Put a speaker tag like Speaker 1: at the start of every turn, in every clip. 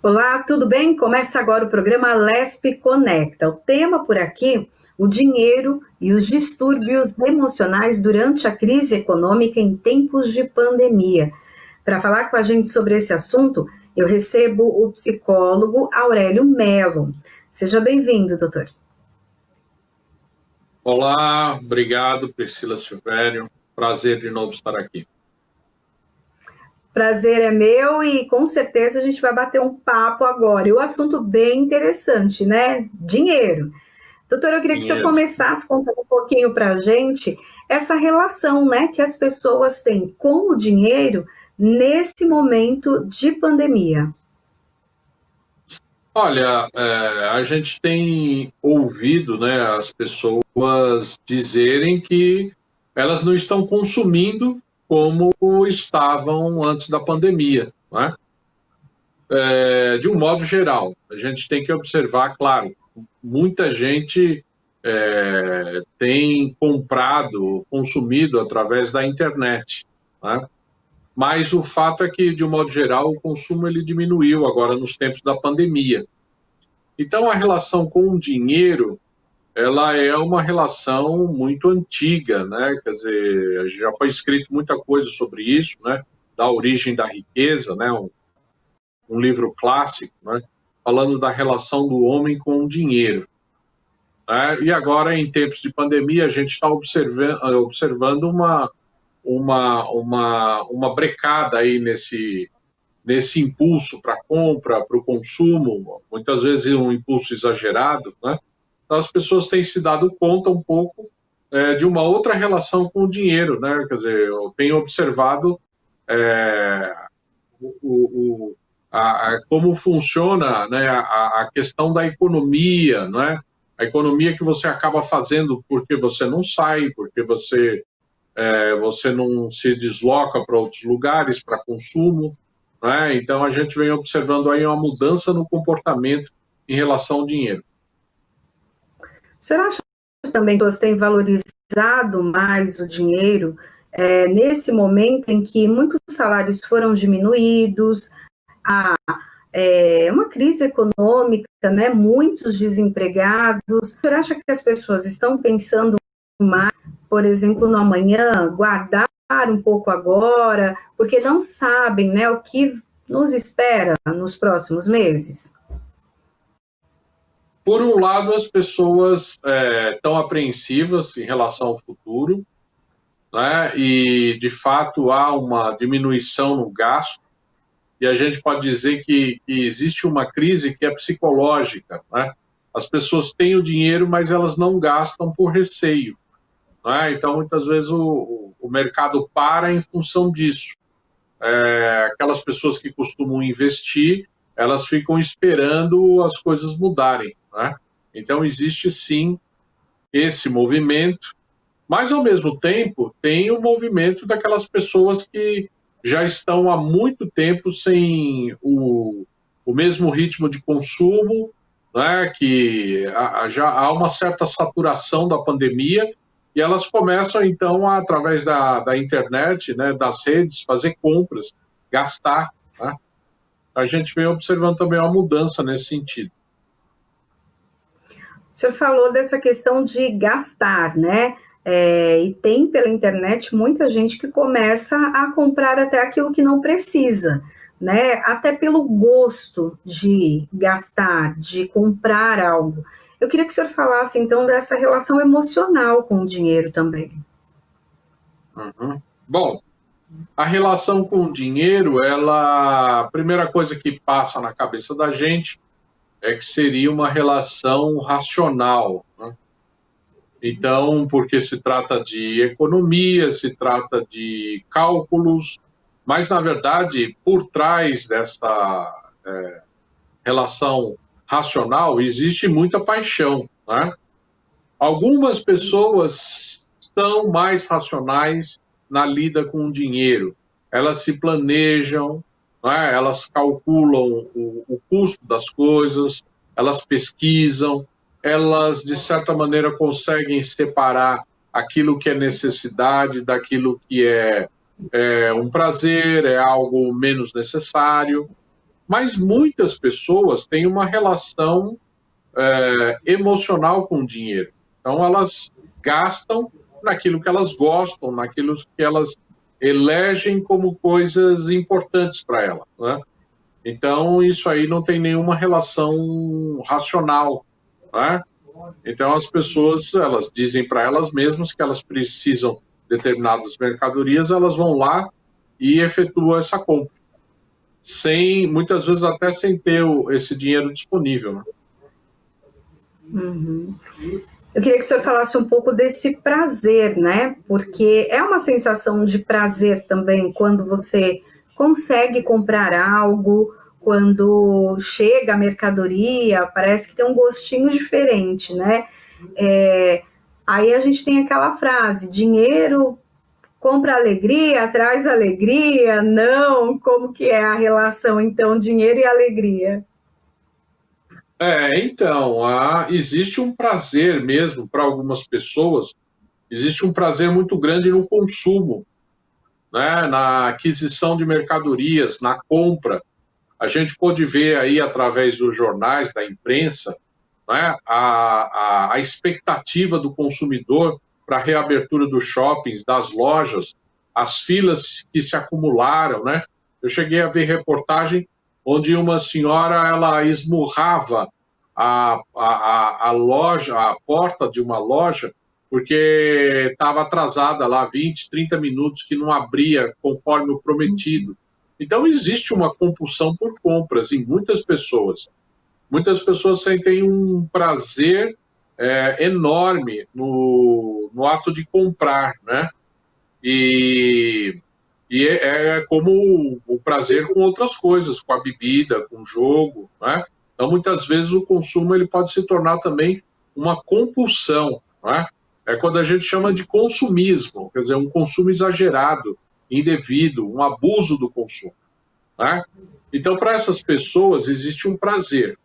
Speaker 1: Olá, tudo bem? Começa agora o programa Lespe Conecta. O tema por aqui, o dinheiro e os distúrbios emocionais durante a crise econômica em tempos de pandemia. Para falar com a gente sobre esse assunto, eu recebo o psicólogo Aurélio Mello. Seja bem-vindo, doutor.
Speaker 2: Olá, obrigado, Priscila Silvério. Prazer de novo estar aqui.
Speaker 1: Prazer é meu e com certeza a gente vai bater um papo agora. E o assunto bem interessante, né? Dinheiro. Doutor, eu queria que o senhor
Speaker 2: Dinheiro.
Speaker 1: começasse contando um pouquinho para a gente essa relação, né, que as pessoas têm com o dinheiro nesse momento de pandemia.
Speaker 2: Olha, a gente tem ouvido, né, as pessoas dizerem que elas não estão consumindo como estavam antes da pandemia, né? De um modo geral, a gente tem que observar, claro, muita gente tem comprado, consumido através da internet, né? Mas o fato é que, de um modo geral, o consumo ele diminuiu agora nos tempos da pandemia. Então, a relação com o dinheiro, ela é uma relação muito antiga, né? Quer dizer, já foi escrito muita coisa sobre isso, né? Da origem da riqueza, né? Um livro clássico, né? Falando da relação do homem com o dinheiro. Né? E agora, em tempos de pandemia, a gente está observando uma brecada aí nesse impulso para compra, para o consumo, muitas vezes um impulso exagerado, né? Então, as pessoas têm se dado conta um pouco de uma outra relação com o dinheiro, né? Quer dizer, eu tenho observado é, como funciona, né, a questão da economia, né? A economia que você acaba fazendo porque você não sai, porque você não se desloca para outros lugares para consumo, né? Então a gente vem observando aí uma mudança no comportamento em relação ao dinheiro.
Speaker 1: O senhor acha também que as pessoas têm valorizado mais o dinheiro nesse momento em que muitos salários foram diminuídos, há uma crise econômica, né? Muitos desempregados. O senhor acha que as pessoas estão pensando mais, por exemplo, no amanhã, guardar um pouco agora, porque não sabem, né, o que nos espera nos próximos meses?
Speaker 2: Por um lado, as pessoas estão apreensivas em relação ao futuro, né? E de fato há uma diminuição no gasto, e a gente pode dizer que existe uma crise que é psicológica, né? As pessoas têm o dinheiro, mas elas não gastam por receio, né? Então, muitas vezes o mercado para em função disso. Aquelas pessoas que costumam investir, elas ficam esperando as coisas mudarem, né? Então, existe sim esse movimento, mas ao mesmo tempo tem o movimento daquelas pessoas que já estão há muito tempo sem o mesmo ritmo de consumo, né? Que já há uma certa saturação da pandemia, e elas começam então através da internet, né, das redes, fazer compras, gastar, né? A gente vem observando também uma mudança nesse sentido.
Speaker 1: O senhor falou dessa questão de gastar, né? E tem pela internet muita gente que começa a comprar até aquilo que não precisa, né? Até pelo gosto de gastar, de comprar algo. Eu queria que o senhor falasse então dessa relação emocional com o dinheiro também.
Speaker 2: Uhum. Bom, a relação com o dinheiro, a primeira coisa que passa na cabeça da gente é que seria uma relação racional, né? Então, porque se trata de economia, se trata de cálculos, mas na verdade, por trás dessa relação racional, existe muita paixão, né? Algumas pessoas são mais racionais na lida com o dinheiro. Elas se planejam, né? Elas calculam o custo das coisas, elas pesquisam, elas, de certa maneira, conseguem separar aquilo que é necessidade daquilo que é um prazer, é algo menos necessário. Mas muitas pessoas têm uma relação emocional com o dinheiro. Então, elas gastam naquilo que elas gostam, naquilo que elas elegem como coisas importantes para elas, né? Então, isso aí não tem nenhuma relação racional, né? Então, as pessoas, elas dizem para elas mesmas que elas precisam de determinadas mercadorias, elas vão lá e efetuam essa compra, muitas vezes até sem ter esse dinheiro disponível, né?
Speaker 1: Uhum. Eu queria que o senhor falasse um pouco desse prazer, né? Porque é uma sensação de prazer também quando você consegue comprar algo, quando chega a mercadoria, parece que tem um gostinho diferente, né? Aí a gente tem aquela frase: dinheiro compra alegria, traz alegria, não? Como que é a relação, então, dinheiro e alegria?
Speaker 2: Então, existe um prazer mesmo para algumas pessoas, existe um prazer muito grande no consumo, né? Na aquisição de mercadorias, na compra. A gente pôde ver aí através dos jornais, da imprensa, né, a expectativa do consumidor para a reabertura dos shoppings, das lojas, as filas que se acumularam, né? Eu cheguei a ver reportagem onde uma senhora, ela esmurrava a loja, a porta de uma loja, porque estava atrasada lá 20, 30 minutos que não abria conforme o prometido. Então, existe uma compulsão por compras em muitas pessoas. Muitas pessoas sentem um prazer enorme no ato de comprar, né? E é como o prazer com outras coisas, com a bebida, com o jogo, né? Então, muitas vezes, o consumo ele pode se tornar também uma compulsão, né? É quando a gente chama de consumismo, quer dizer, um consumo exagerado, indevido, um abuso do consumo, né? Então, para essas pessoas, existe um prazer,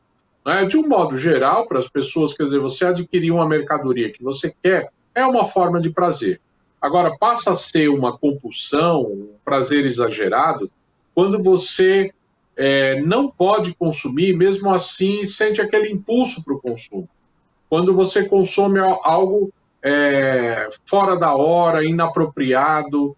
Speaker 2: né? De um modo geral, para as pessoas, quer dizer, você adquirir uma mercadoria que você quer é uma forma de prazer. Agora, passa a ser uma compulsão, um prazer exagerado, quando você não pode consumir, mesmo assim sente aquele impulso para o consumo. Quando você consome algo fora da hora, inapropriado,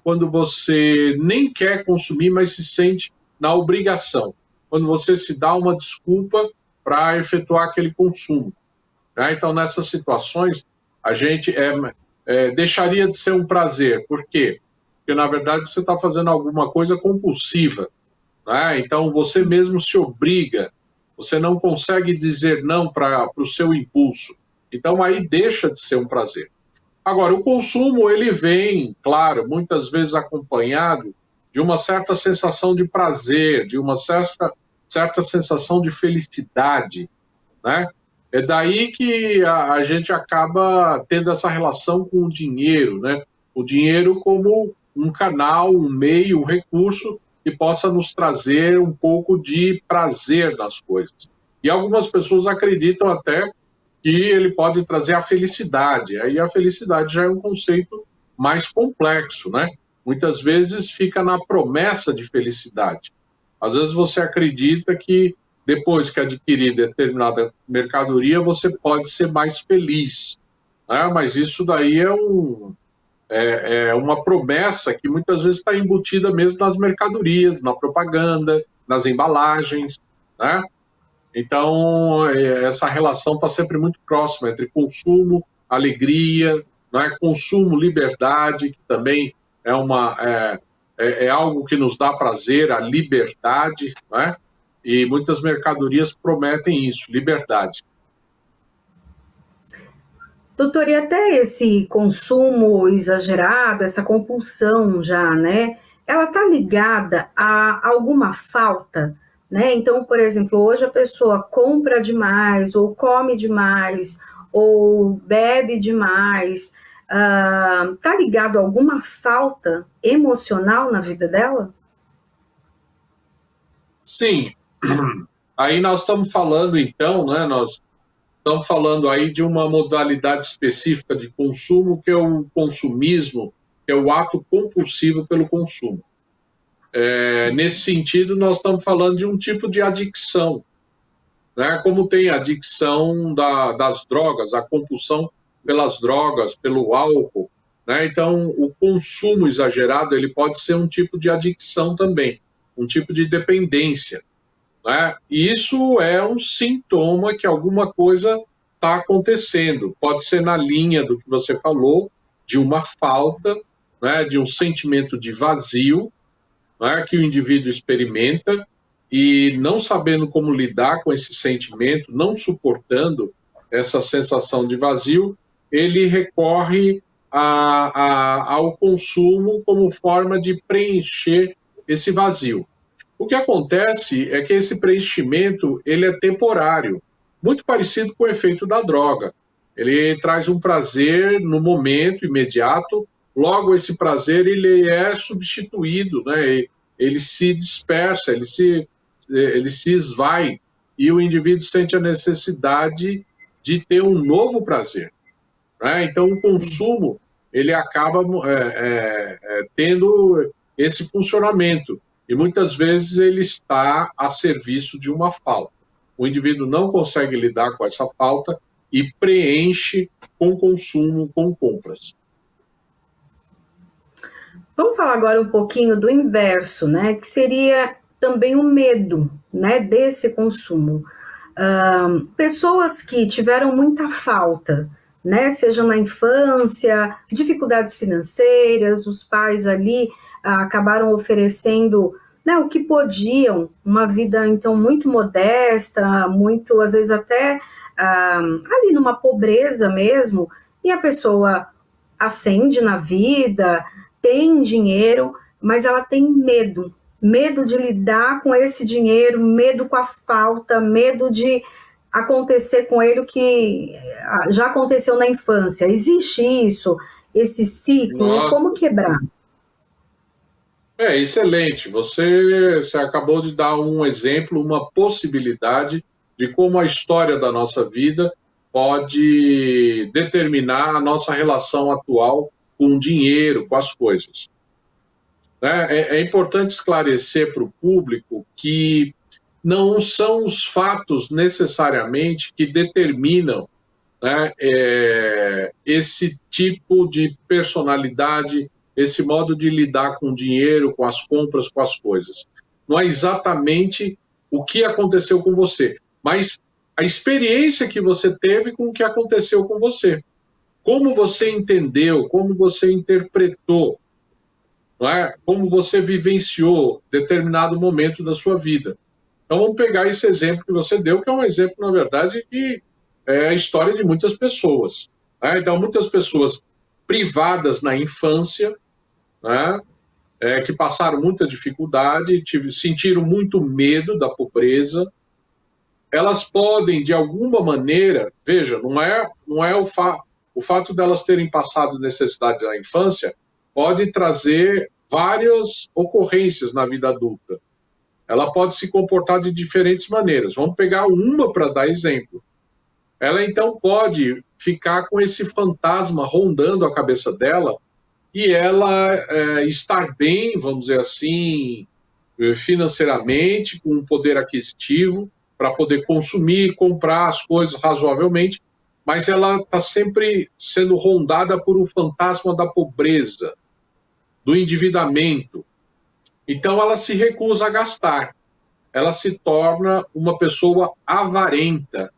Speaker 2: quando você nem quer consumir, mas se sente na obrigação. Quando você se dá uma desculpa para efetuar aquele consumo, né? Então, nessas situações, a gente deixaria de ser um prazer. Por quê? Porque, na verdade, você está fazendo alguma coisa compulsiva, né? Então, você mesmo se obriga, você não consegue dizer não para o seu impulso. Então, aí deixa de ser um prazer. Agora, o consumo, ele vem, claro, muitas vezes acompanhado de uma certa sensação de prazer, de uma certa sensação de felicidade, né? É daí que a gente acaba tendo essa relação com o dinheiro, né? O dinheiro como um canal, um meio, um recurso que possa nos trazer um pouco de prazer nas coisas. E algumas pessoas acreditam até que ele pode trazer a felicidade. Aí a felicidade já é um conceito mais complexo, né? Muitas vezes fica na promessa de felicidade. Às vezes você acredita que depois que adquirir determinada mercadoria, você pode ser mais feliz, né? Mas isso daí é uma promessa que muitas vezes está embutida mesmo nas mercadorias, na propaganda, nas embalagens, né? Então, essa relação está sempre muito próxima entre consumo, alegria, né? Consumo, liberdade, que também é algo que nos dá prazer, a liberdade, né? E muitas mercadorias prometem isso, liberdade.
Speaker 1: Doutor, e até esse consumo exagerado, essa compulsão já, né? Ela está ligada a alguma falta, né? Então, por exemplo, hoje a pessoa compra demais, ou come demais, ou bebe demais. Está ligado a alguma falta emocional na vida dela?
Speaker 2: Sim. Aí nós estamos falando, então, né? Nós estamos falando aí de uma modalidade específica de consumo, que é o consumismo, que é o ato compulsivo pelo consumo. Nesse sentido, nós estamos falando de um tipo de adicção, né? Como tem a adicção das drogas, a compulsão pelas drogas, pelo álcool, né? Então, o consumo exagerado ele pode ser um tipo de adicção também, um tipo de dependência, né? E isso é um sintoma que alguma coisa está acontecendo. Pode ser na linha do que você falou, de uma falta, né? De um sentimento de vazio, né? Que o indivíduo experimenta e não sabendo como lidar com esse sentimento, não suportando essa sensação de vazio, ele recorre ao consumo como forma de preencher esse vazio. O que acontece é que esse preenchimento ele é temporário, muito parecido com o efeito da droga. Ele traz um prazer no momento imediato, logo esse prazer ele é substituído, né? Ele se dispersa, ele se esvai, e o indivíduo sente a necessidade de ter um novo prazer, né? Então, o consumo ele acaba tendo esse funcionamento, e muitas vezes ele está a serviço de uma falta. O indivíduo não consegue lidar com essa falta e preenche com consumo, com compras.
Speaker 1: Vamos falar agora um pouquinho do inverso, né, que seria também o medo, né, desse consumo. Pessoas que tiveram muita falta, né, seja na infância, dificuldades financeiras, os pais ali acabaram oferecendo, né, o que podiam, uma vida então muito modesta, muito, às vezes até ali numa pobreza mesmo, e a pessoa ascende na vida, tem dinheiro, mas ela tem medo de lidar com esse dinheiro, medo com a falta, medo de acontecer com ele o que já aconteceu na infância. Existe isso, esse ciclo, e como quebrar?
Speaker 2: Excelente. Você acabou de dar um exemplo, uma possibilidade de como a história da nossa vida pode determinar a nossa relação atual com o dinheiro, com as coisas. É importante esclarecer para o público que não são os fatos necessariamente que determinam, né, esse tipo de personalidade, esse modo de lidar com o dinheiro, com as compras, com as coisas. Não é exatamente o que aconteceu com você, mas a experiência que você teve com o que aconteceu com você. Como você entendeu, como você interpretou, não é? Como você vivenciou determinado momento da sua vida. Então, vamos pegar esse exemplo que você deu, que é um exemplo, na verdade, que é a história de muitas pessoas. Né? Então, muitas pessoas privadas na infância, né? Que passaram muita dificuldade, sentiram muito medo da pobreza, elas podem, de alguma maneira, veja, não é o fato delas terem passado necessidade na infância pode trazer várias ocorrências na vida adulta. Ela pode se comportar de diferentes maneiras. Vamos pegar uma para dar exemplo. Ela, então, pode ficar com esse fantasma rondando a cabeça dela e ela estar bem, vamos dizer assim, financeiramente, com um poder aquisitivo, para poder consumir, comprar as coisas razoavelmente, mas ela está sempre sendo rondada por um fantasma da pobreza, do endividamento. Então, ela se recusa a gastar. Ela se torna uma pessoa avarenta.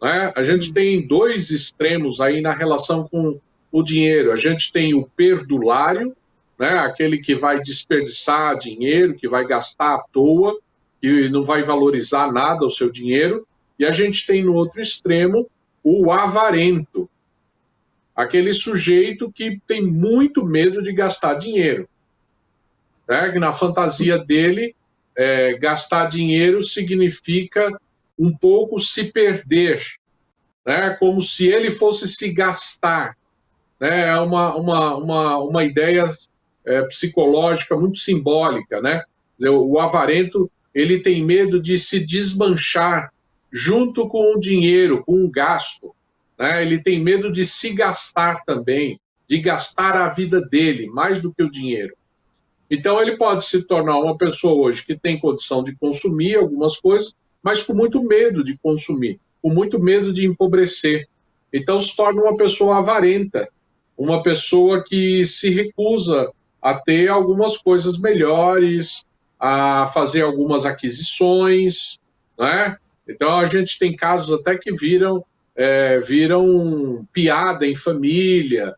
Speaker 2: Né? A gente tem dois extremos aí na relação com o dinheiro. A gente tem o perdulário, né? Aquele que vai desperdiçar dinheiro, que vai gastar à toa, que não vai valorizar nada o seu dinheiro. E a gente tem no outro extremo o avarento, aquele sujeito que tem muito medo de gastar dinheiro. Né? Na fantasia dele, gastar dinheiro significa um pouco se perder, né? Como se ele fosse se gastar. Né? É uma ideia psicológica muito simbólica. Né? O avarento ele tem medo de se desmanchar junto com o dinheiro, com o gasto. Né? Ele tem medo de se gastar também, de gastar a vida dele, mais do que o dinheiro. Então, ele pode se tornar uma pessoa hoje que tem condição de consumir algumas coisas, mas com muito medo de consumir, com muito medo de empobrecer. Então, se torna uma pessoa avarenta, uma pessoa que se recusa a ter algumas coisas melhores, a fazer algumas aquisições, né? Então, a gente tem casos até que viram piada em família,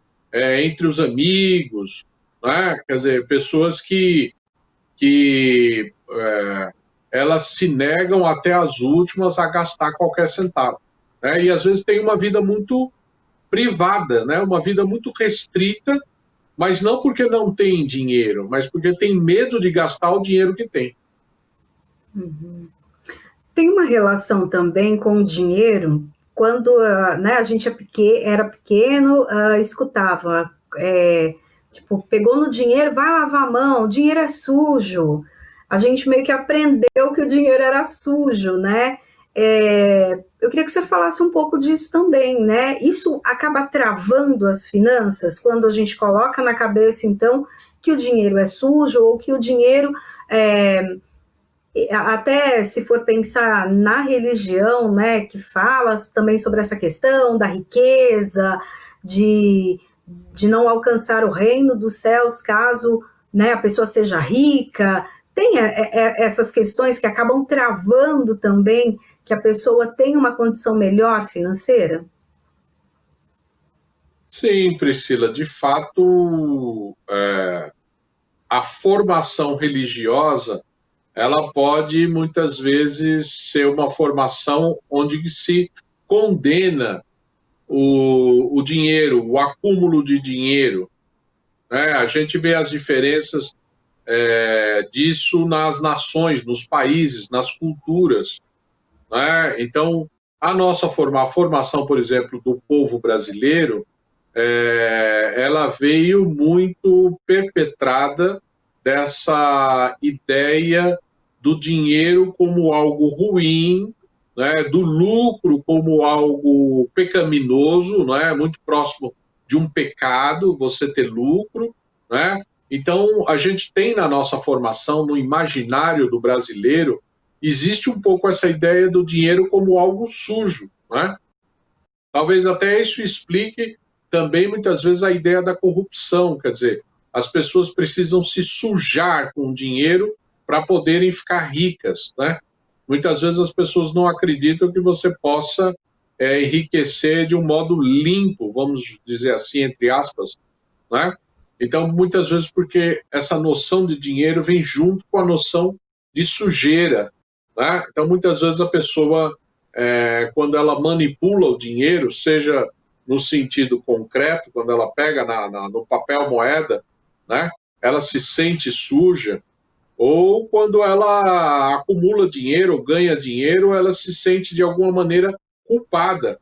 Speaker 2: entre os amigos, né? Quer dizer, pessoas que elas se negam até as últimas a gastar qualquer centavo, né? E às vezes tem uma vida muito privada, né? Uma vida muito restrita, mas não porque não tem dinheiro, mas porque tem medo de gastar o dinheiro que tem.
Speaker 1: Uhum. Tem uma relação também com o dinheiro, quando né, a gente era pequeno, escutava, tipo, pegou no dinheiro, vai lavar a mão, o dinheiro é sujo. A gente meio que aprendeu que o dinheiro era sujo, né? Eu queria que você falasse um pouco disso também, né? Isso acaba travando as finanças quando a gente coloca na cabeça, então, que o dinheiro é sujo ou que o dinheiro até se for pensar na religião, né, que fala também sobre essa questão da riqueza, de, de não alcançar o reino dos céus caso, né, a pessoa seja rica, tem essas questões que acabam travando também que a pessoa tem uma condição melhor financeira?
Speaker 2: Sim, Priscila, de fato, a formação religiosa ela pode muitas vezes ser uma formação onde se condena o dinheiro, o acúmulo de dinheiro, né? A gente vê as diferenças disso nas nações, nos países, nas culturas, né? Então, a formação, por exemplo, do povo brasileiro, ela veio muito perpetrada dessa ideia do dinheiro como algo ruim, né, do lucro como algo pecaminoso, né, muito próximo de um pecado, você ter lucro, né? Então, a gente tem na nossa formação, no imaginário do brasileiro, existe um pouco essa ideia do dinheiro como algo sujo, né? Talvez até isso explique também, muitas vezes, a ideia da corrupção, quer dizer, as pessoas precisam se sujar com dinheiro para poderem ficar ricas, né? Muitas vezes as pessoas não acreditam que você possa enriquecer de um modo limpo, vamos dizer assim, entre aspas, né? Então, muitas vezes, porque essa noção de dinheiro vem junto com a noção de sujeira, né? Então, muitas vezes a pessoa, quando ela manipula o dinheiro, seja no sentido concreto, quando ela pega no papel moeda, né? Ela se sente suja, ou quando ela acumula dinheiro, ou ganha dinheiro, ela se sente de alguma maneira culpada,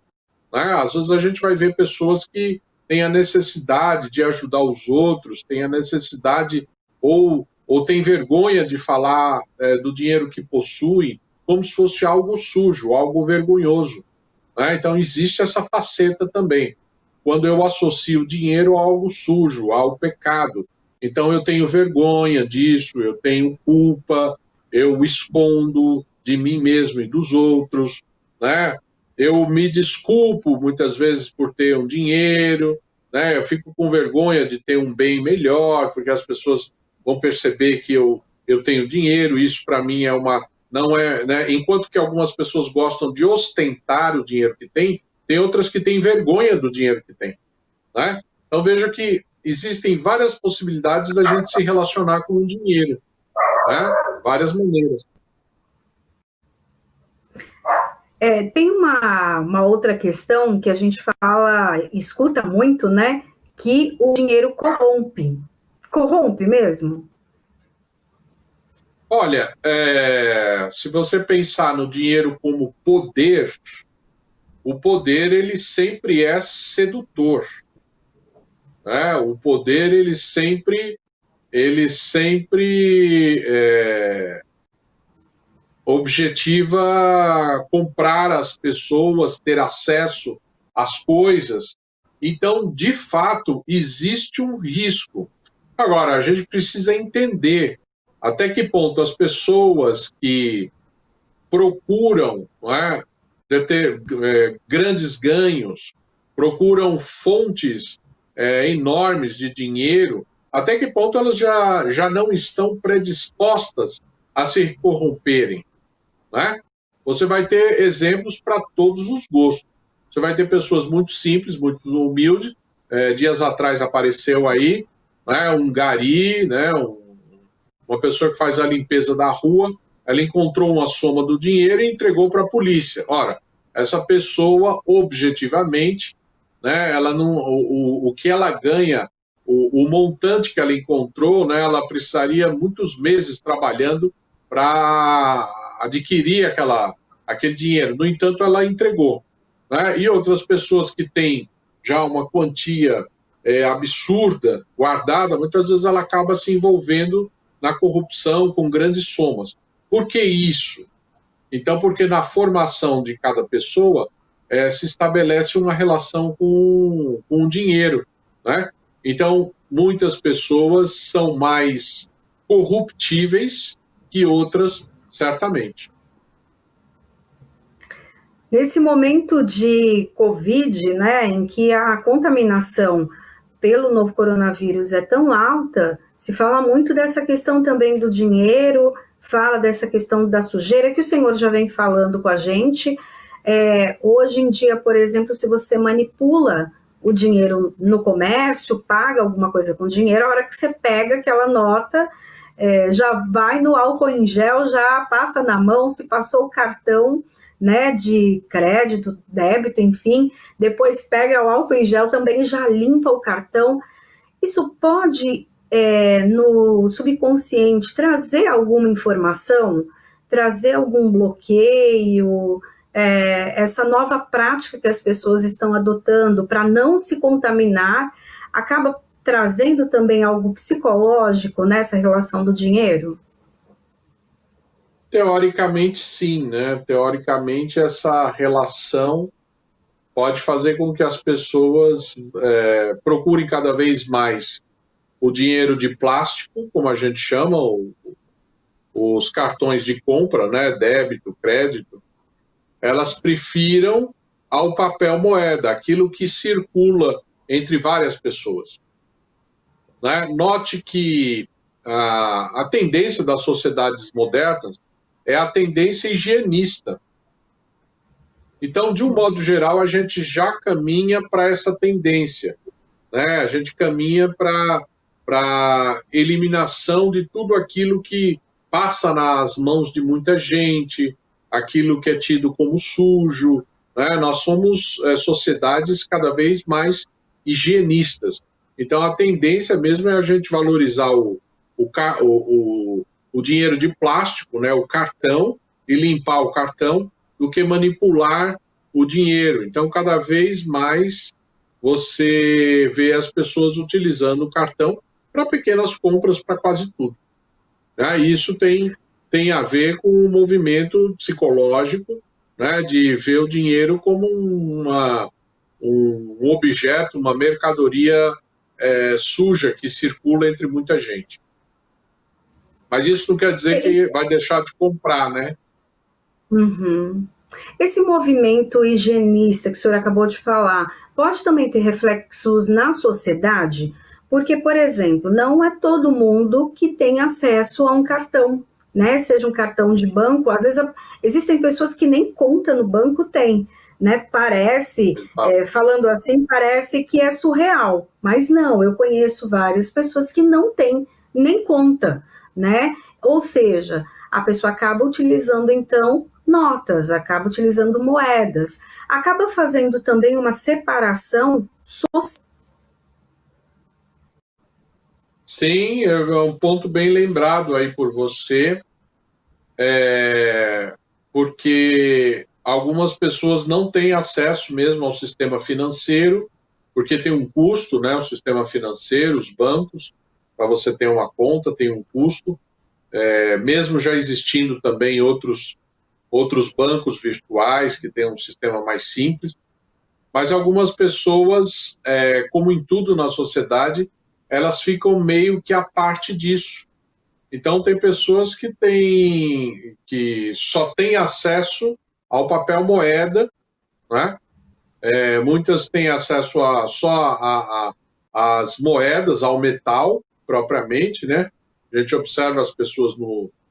Speaker 2: né? Às vezes a gente vai ver pessoas que têm a necessidade de ajudar os outros, têm a necessidade ou têm vergonha de falar do dinheiro que possuem como se fosse algo sujo, algo vergonhoso, né? Então existe essa faceta também. Quando eu associo dinheiro a algo sujo, ao pecado, então eu tenho vergonha disso, eu tenho culpa, eu escondo de mim mesmo e dos outros, né? Eu me desculpo muitas vezes por ter um dinheiro, né? Eu fico com vergonha de ter um bem melhor, porque as pessoas vão perceber que eu tenho dinheiro, isso para mim não é, né? Enquanto que algumas pessoas gostam de ostentar o dinheiro que tem outras que têm vergonha do dinheiro que tem, né? Então veja que existem várias possibilidades da gente se relacionar com o dinheiro, né? Várias maneiras.
Speaker 1: Tem uma outra questão que a gente fala, escuta muito, né? Que o dinheiro corrompe. Corrompe mesmo?
Speaker 2: Olha, se você pensar no dinheiro como poder, o poder ele sempre é sedutor, né? O poder ele sempre objetiva comprar as pessoas, ter acesso às coisas. Então, de fato, existe um risco. Agora, a gente precisa entender até que ponto as pessoas que procuram, não é, ter grandes ganhos, procuram fontes enormes de dinheiro, até que ponto elas já não estão predispostas a se corromperem, né? Você vai ter exemplos para todos os gostos. Você vai ter pessoas muito simples, muito humildes. Dias atrás apareceu aí, né, um gari, né, uma pessoa que faz a limpeza da rua, ela encontrou uma soma do dinheiro e entregou para a polícia. Ora, essa pessoa, objetivamente, né, ela não, o que ela ganha, o montante que ela encontrou, né, ela precisaria muitos meses trabalhando para adquirir aquele dinheiro. No entanto, ela entregou. Né? E outras pessoas que têm já uma quantia absurda guardada, muitas vezes ela acaba se envolvendo na corrupção com grandes somas. Por que isso? Então, porque na formação de cada pessoa se estabelece uma relação com o dinheiro, né? Então, muitas pessoas são mais corruptíveis que outras, certamente.
Speaker 1: Nesse momento de Covid, né, em que a contaminação pelo novo coronavírus é tão alta, se fala muito dessa questão também do dinheiro, fala dessa questão da sujeira, que o senhor já vem falando com a gente. Hoje em dia, por exemplo, se você manipula o dinheiro no comércio, paga alguma coisa com dinheiro, a hora que você pega aquela nota, já vai no álcool em gel, já passa na mão, se passou o cartão, né, de crédito, débito, enfim, depois pega o álcool em gel também, já limpa o cartão. Isso pode, no subconsciente, trazer alguma informação, trazer algum bloqueio, essa nova prática que as pessoas estão adotando para não se contaminar, acaba trazendo também algo psicológico nessa relação do dinheiro?
Speaker 2: Teoricamente, sim, né? Teoricamente, essa relação pode fazer com que as pessoas procurem cada vez mais o dinheiro de plástico, como a gente chama, os cartões de compra, né? Débito, crédito, elas prefiram ao papel moeda, aquilo que circula entre várias pessoas. Né? Note que a tendência das sociedades modernas é a tendência higienista. Então, de um modo geral, a gente já caminha para essa tendência. Né? A gente caminha para a eliminação de tudo aquilo que passa nas mãos de muita gente, aquilo que é tido como sujo. Né? Nós somos sociedades cada vez mais higienistas. Então, a tendência mesmo é a gente valorizar o dinheiro de plástico, né, o cartão, e limpar o cartão, do que manipular o dinheiro. Então, cada vez mais você vê as pessoas utilizando o cartão para pequenas compras, para quase tudo. Né? Isso tem a ver com um movimento psicológico, né, de ver o dinheiro como um objeto, uma mercadoria suja que circula entre muita gente. Mas isso não quer dizer que vai deixar de comprar, né?
Speaker 1: Uhum. Esse movimento higienista que o senhor acabou de falar, pode também ter reflexos na sociedade? Porque, por exemplo, não é todo mundo que tem acesso a um cartão, né? Seja um cartão de banco, às vezes existem pessoas que nem conta no banco têm, né? Parece, falando assim, parece que é surreal, mas não, eu conheço várias pessoas que não têm nem conta, né? Ou seja, a pessoa acaba utilizando, então, notas, acaba utilizando moedas, acaba fazendo também uma separação social.
Speaker 2: Sim, é um ponto bem lembrado aí por você, porque algumas pessoas não têm acesso mesmo ao sistema financeiro, porque tem um custo, né? O sistema financeiro, os bancos, para você ter uma conta, tem um custo, mesmo já existindo também outros bancos virtuais que têm um sistema mais simples, mas algumas pessoas, como em tudo na sociedade, elas ficam meio que a parte disso. Então, tem pessoas que só têm acesso ao papel moeda, né? Muitas têm acesso só às moedas, ao metal, propriamente, né? A gente observa as pessoas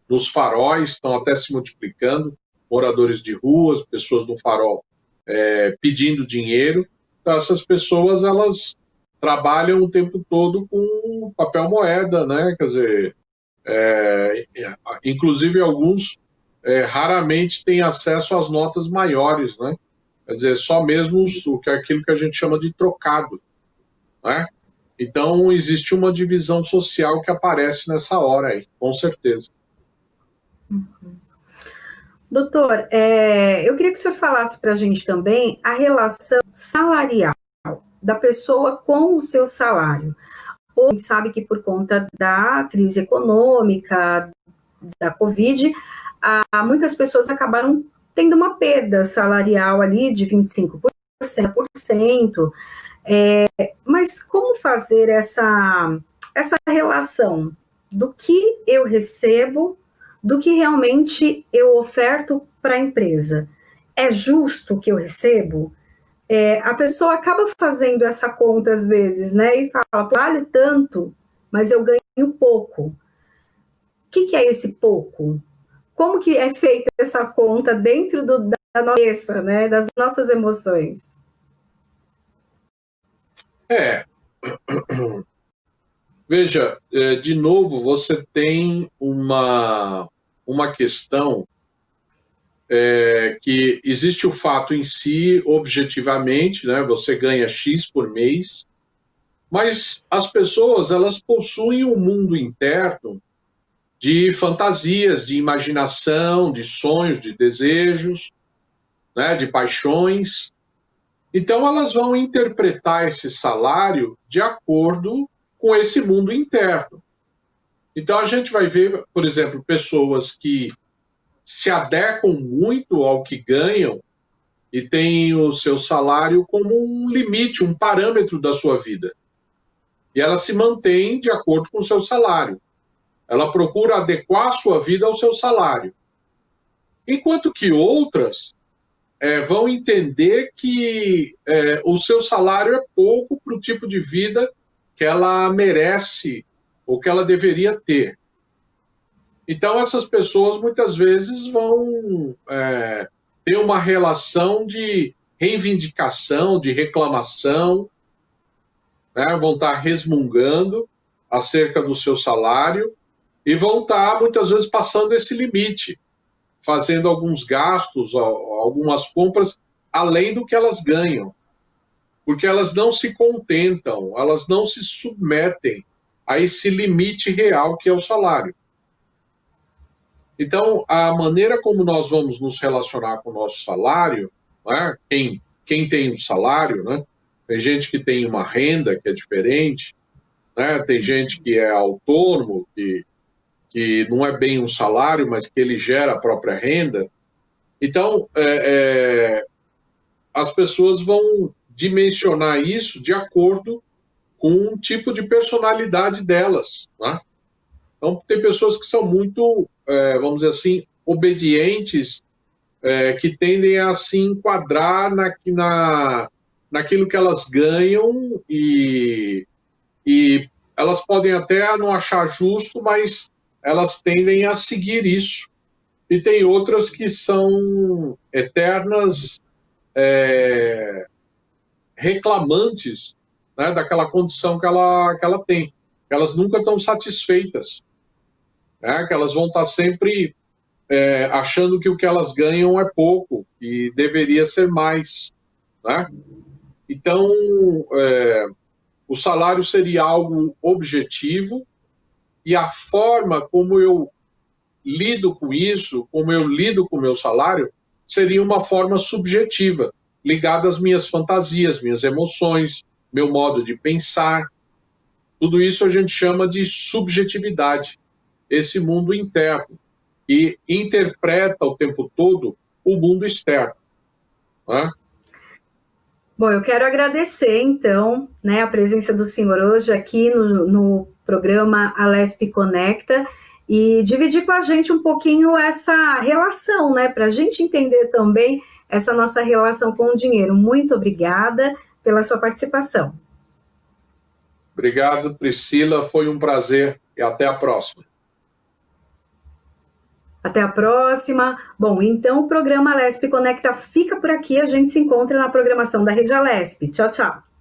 Speaker 2: nos faróis, estão até se multiplicando, moradores de ruas, pessoas no farol pedindo dinheiro. Então, essas pessoas, elas trabalham o tempo todo com papel moeda, né? Quer dizer, inclusive alguns raramente têm acesso às notas maiores, né? Quer dizer, só mesmo aquilo que a gente chama de trocado, né? Então, existe uma divisão social que aparece nessa hora aí, com certeza.
Speaker 1: Doutor, eu queria que o senhor falasse para a gente também a relação salarial da pessoa com o seu salário. Ou a gente sabe que por conta da crise econômica, da Covid, muitas pessoas acabaram tendo uma perda salarial ali de 25%, mas como fazer essa relação do que eu recebo, do que realmente eu oferto para a empresa? É justo o que eu recebo? A pessoa acaba fazendo essa conta às vezes, né? E fala, vale tanto, mas eu ganho pouco. O que é esse pouco? Como que é feita essa conta dentro da nossa cabeça, né? Das nossas emoções?
Speaker 2: Veja, de novo, você tem uma questão que existe o fato em si, objetivamente, né? Você ganha X por mês, mas as pessoas, elas possuem um mundo interno de fantasias, de imaginação, de sonhos, de desejos, né? De paixões. Então, elas vão interpretar esse salário de acordo com esse mundo interno. Então, a gente vai ver, por exemplo, pessoas que se adequam muito ao que ganham e têm o seu salário como um limite, um parâmetro da sua vida. E ela se mantém de acordo com o seu salário. Ela procura adequar a sua vida ao seu salário. Enquanto que outras vão entender que o seu salário é pouco para o tipo de vida que ela merece ou que ela deveria ter. Então, essas pessoas muitas vezes vão ter uma relação de reivindicação, de reclamação, né? Vão estar resmungando acerca do seu salário e vão estar, muitas vezes, passando esse limite, fazendo alguns gastos, algumas compras além do que elas ganham, porque elas não se contentam, elas não se submetem a esse limite real que é o salário. Então, a maneira como nós vamos nos relacionar com o nosso salário, né? Quem tem um salário, né? Tem gente que tem uma renda que é diferente, né? Tem gente que é autônomo, que não é bem um salário, mas que ele gera a própria renda. Então, as pessoas vão dimensionar isso de acordo com um tipo de personalidade delas, né? Então, tem pessoas que são muito, vamos dizer assim, obedientes, que tendem a se enquadrar naquilo que elas ganham e elas podem até não achar justo, mas elas tendem a seguir isso. E tem outras que são eternas reclamantes, né, daquela condição que ela tem. Elas nunca estão satisfeitas, né, que elas vão estar sempre achando que o que elas ganham é pouco e deveria ser mais, né? Então, o salário seria algo objetivo e a forma como eu lido com isso, como eu lido com o meu salário, seria uma forma subjetiva, ligada às minhas fantasias, minhas emoções, meu modo de pensar. Tudo isso a gente chama de subjetividade, esse mundo interno, que interpreta o tempo todo o mundo externo, né?
Speaker 1: Bom, eu quero agradecer, então, né, a presença do senhor hoje aqui no programa Alesp Conecta e dividir com a gente um pouquinho essa relação, né, para a gente entender também essa nossa relação com o dinheiro. Muito obrigada pela sua participação.
Speaker 2: Obrigado, Priscila, foi um prazer e até a próxima.
Speaker 1: Até a próxima. Bom, então o programa Alesp Conecta fica por aqui. A gente se encontra na programação da Rede Alesp. Tchau, tchau.